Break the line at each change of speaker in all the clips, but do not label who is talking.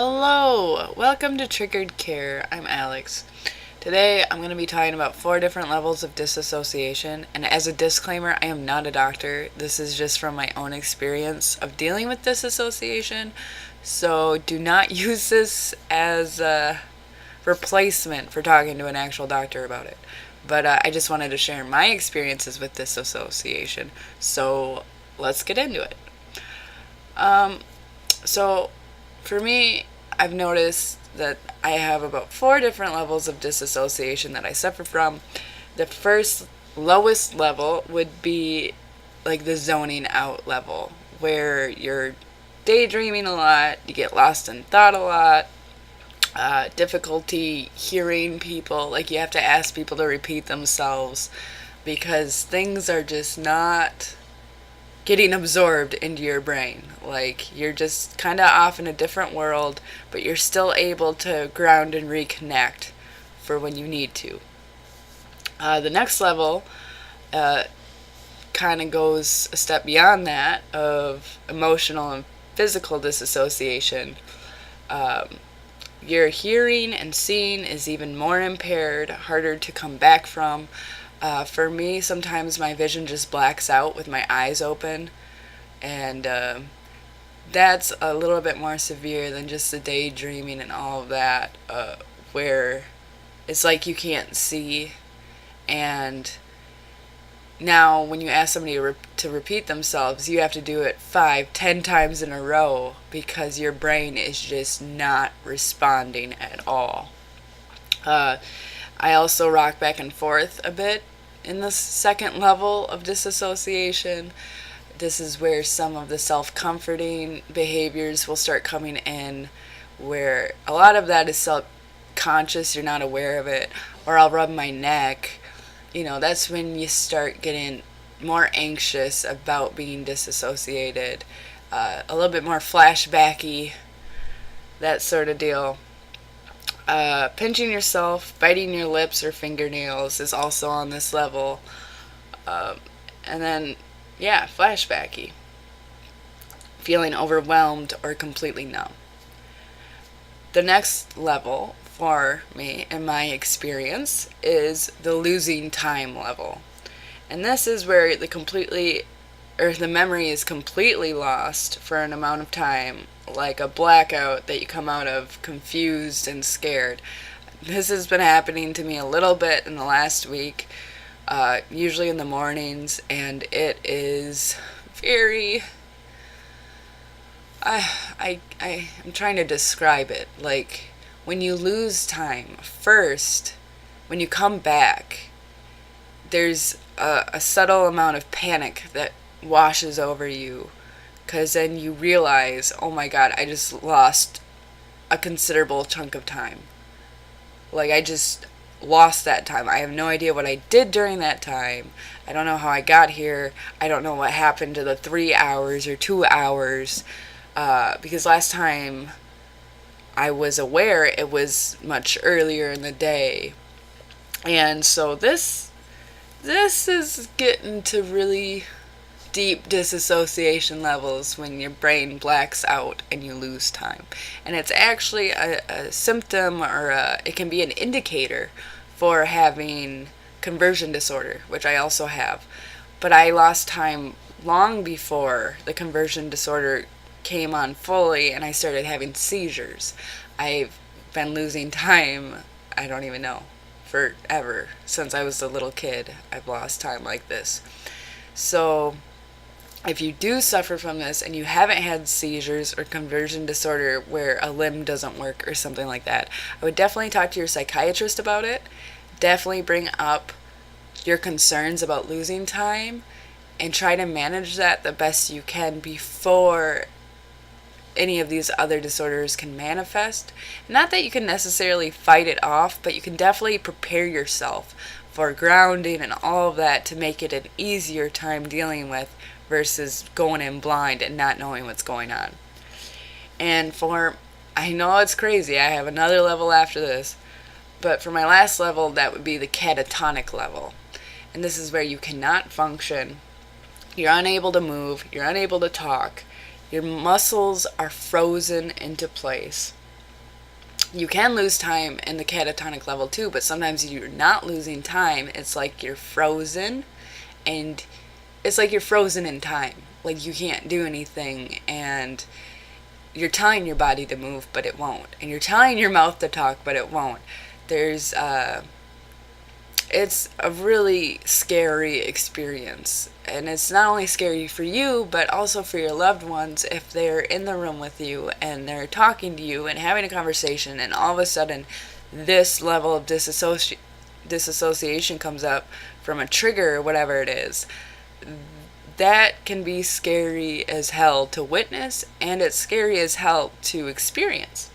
Hello! Welcome to Triggered Care. I'm Alex. Today I'm going to be talking about 4 different levels of disassociation, and as a disclaimer, I am not a doctor. This is just from my own experience of dealing with disassociation, so do not use this as a replacement for talking to an actual doctor about it. But I just wanted to share my experiences with disassociation, so let's get into it. So for me, I've noticed that I have about 4 different levels of disassociation that I suffer from. The first lowest level would be like the zoning out level, where you're daydreaming a lot, you get lost in thought a lot, difficulty hearing people, like you have to ask people to repeat themselves because things are just not getting absorbed into your brain. Like you're just kind of off in a different world, but you're still able to ground and reconnect for when you need to. The next level kind of goes a step beyond that of emotional and physical disassociation. Your hearing and seeing is even more impaired, harder to come back from. For me, sometimes my vision just blacks out with my eyes open, and that's a little bit more severe than just the daydreaming and all of that, where it's like you can't see. And now when you ask somebody to repeat themselves, you have to do it 5-10 times in a row because your brain is just not responding at all. I also rock back and forth a bit in the second level of disassociation. This is where some of the self-comforting behaviors will start coming in, where a lot of that is subconscious, you're not aware of it. Or I'll rub my neck. That's when you start getting more anxious about being disassociated, a little bit more flashbacky, that sort of deal. Pinching yourself, biting your lips or fingernails is also on this level. And then, flashbacky. Feeling overwhelmed or completely numb. The next level for me, in my experience, is the losing time level. And this is where the memory is completely lost for an amount of time, like a blackout that you come out of confused and scared. This has been happening to me a little bit in the last week, usually in the mornings, and it is very... I'm trying to describe it. Like, when you lose time, first, when you come back, there's a subtle amount of panic that washes over you, because then you realize, oh my god, I just lost a considerable chunk of time. Like, I just lost that time. I have no idea what I did during that time. I don't know how I got here. I don't know what happened to the 3 hours or 2 hours, because last time I was aware it was much earlier in the day. And so this is getting to really deep disassociation levels when your brain blacks out and you lose time. And it's actually a symptom, or it can be an indicator for having conversion disorder, which I also have. But I lost time long before the conversion disorder came on fully and I started having seizures. I've been losing time, I don't even know, forever. Since I was a little kid, I've lost time like this. So if you do suffer from this and you haven't had seizures or conversion disorder where a limb doesn't work or something like that, I would definitely talk to your psychiatrist about it. Definitely bring up your concerns about losing time and try to manage that the best you can before any of these other disorders can manifest. Not that you can necessarily fight it off, but you can definitely prepare yourself for grounding and all of that to make it an easier time dealing with versus going in blind and not knowing what's going on. And I know it's crazy, I have another level after this, but for my last level, that would be the catatonic level. And this is where you cannot function, you're unable to move, you're unable to talk, your muscles are frozen into place. You can lose time in the catatonic level too, but sometimes you're not losing time. It's like you're frozen, and it's like you're frozen in time. Like you can't do anything, and you're telling your body to move, but it won't. And you're telling your mouth to talk, but it won't. There's, it's a really scary experience. And it's not only scary for you, but also for your loved ones if they're in the room with you and they're talking to you and having a conversation, and all of a sudden this level of disassociation comes up from a trigger or whatever it is. That can be scary as hell to witness, and it's scary as hell to experience.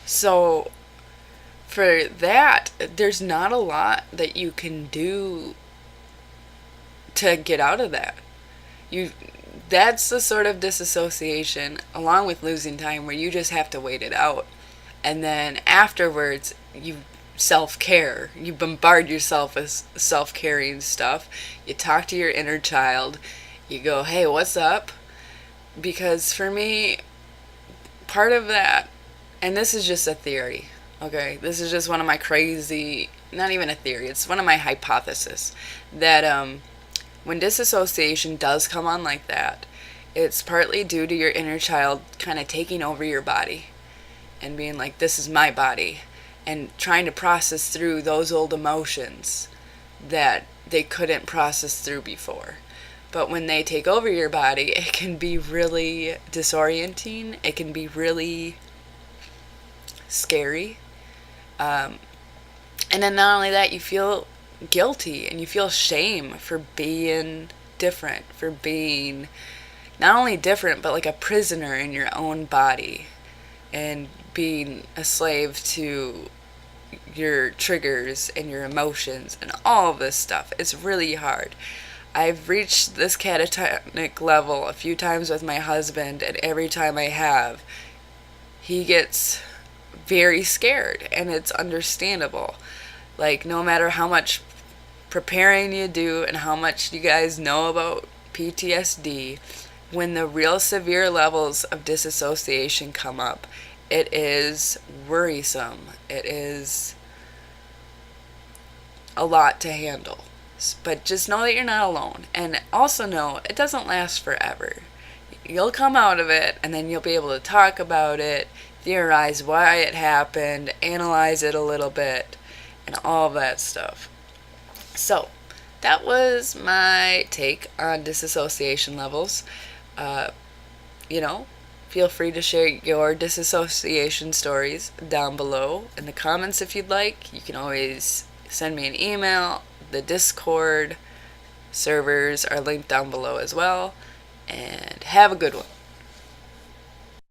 So for that, there's not a lot that you can do to get out of that. That's the sort of disassociation, along with losing time, where you just have to wait it out. And then afterwards, you self-care. You bombard yourself with self-caring stuff. You talk to your inner child. You go, hey, what's up? Because for me, part of that, and this is just a theory, okay? This is just one of my crazy, not even a theory, it's one of my hypotheses, that when disassociation does come on like that, it's partly due to your inner child kind of taking over your body and being like, this is my body, and trying to process through those old emotions that they couldn't process through before. But when they take over your body, it can be really disorienting. It can be really scary. And then not only that, you feel guilty and you feel shame for being different, for being not only different, but like a prisoner in your own body, and being a slave to your triggers and your emotions and all of this stuff. It's really hard. I've reached this catatonic level a few times with my husband, and every time I have, he gets very scared, and it's understandable. Like, no matter how much preparing you do and how much you guys know about PTSD, when the real severe levels of disassociation come up, it is worrisome. It is a lot to handle. But just know that you're not alone. And also know it doesn't last forever. You'll come out of it, and then you'll be able to talk about it, theorize why it happened, analyze it a little bit, and all that stuff. So, that was my take on disassociation levels. Feel free to share your disassociation stories down below in the comments if you'd like. You can always send me an email. The Discord servers are linked down below as well. And have a good one.